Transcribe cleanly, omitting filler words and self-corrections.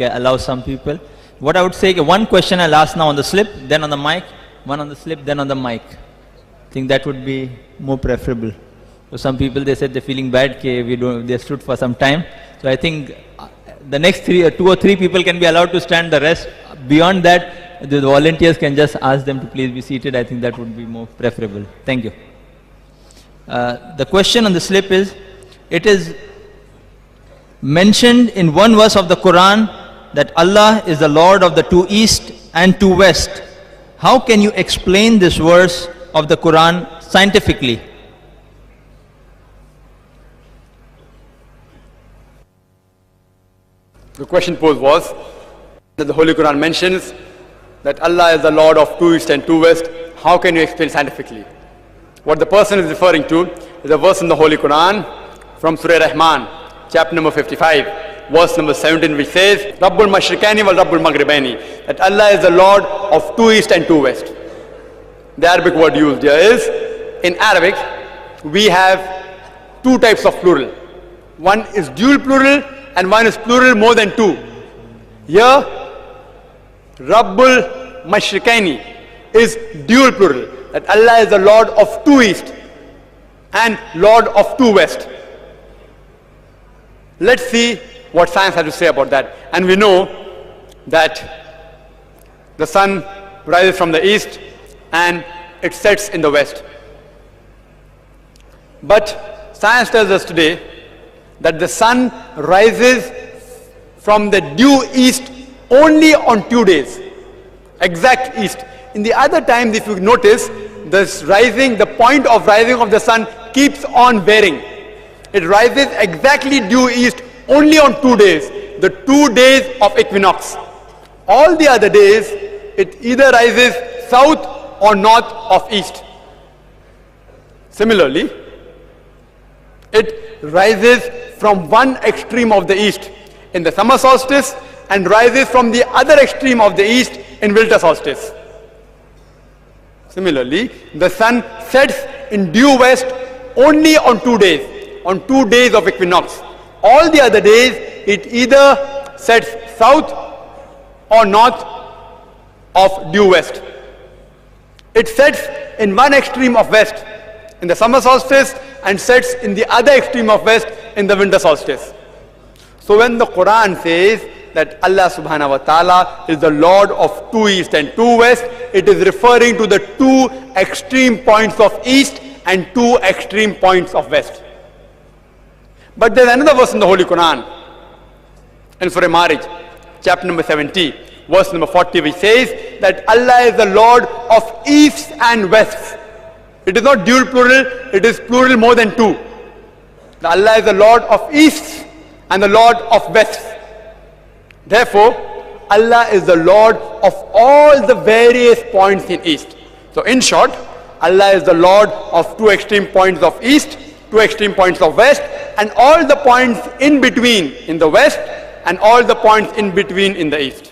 allow some people. What I would say, one question I'll ask now on the slip, then on the mic, one on the slip, then on the mic. I think that would be more preferable. So some people, they said they're feeling bad, they stood for some time. So I think the next two or three people can be allowed to stand. The rest, beyond that, the volunteers can just ask them to please be seated. I think that would be more preferable. Thank you. The question on the slip is, it is mentioned in one verse of the Quran that Allah is the Lord of the two east and two west. How can you explain this verse of the Quran scientifically? The question posed was that the Holy Quran mentions that Allah is the Lord of two east and two west. How can you explain scientifically? What the person is referring to is a verse in the Holy Quran from Surah Rahman, chapter number 55, verse number 17, which says, Rabbul Mashriqani wal Rabbul Maghribani, that Allah is the Lord of two east and two west. The Arabic word used here is, in Arabic, we have two types of plural. One is dual plural and one is plural more than two. Here, Rabbul Mashriqani is dual plural, that Allah is the Lord of two east and Lord of two west. Let's see what science has to say about that. And we know that the sun rises from the east and it sets in the west. But science tells us today that the sun rises from the due east only on 2 days, exact east. In the other times, if you notice, the point of rising of the sun keeps on varying. It rises exactly due east only on 2 days, the 2 days of equinox. All the other days, it either rises south or north of east. Similarly, it rises from one extreme of the east in the summer solstice and rises from the other extreme of the east in winter solstice. Similarly, the sun sets in due west only on 2 days of equinox. All the other days, it either sets south or north of due west. It sets in one extreme of west in the summer solstice and sets in the other extreme of west in the winter solstice. So when the Quran says that Allah subhanahu wa ta'ala is the Lord of two east and two west, it is referring to the two extreme points of east and two extreme points of west. But there's another verse in the Holy Quran, in Surah Marriage, chapter number 70, verse number 40, which says that Allah is the Lord of east and west. It is not dual plural, it is plural more than two. Allah is the Lord of east and the Lord of west. Therefore, Allah is the Lord of all the various points in east. So in short, Allah is the Lord of two extreme points of east, two extreme points of west, and all the points in between in the west, and all the points in between in the east.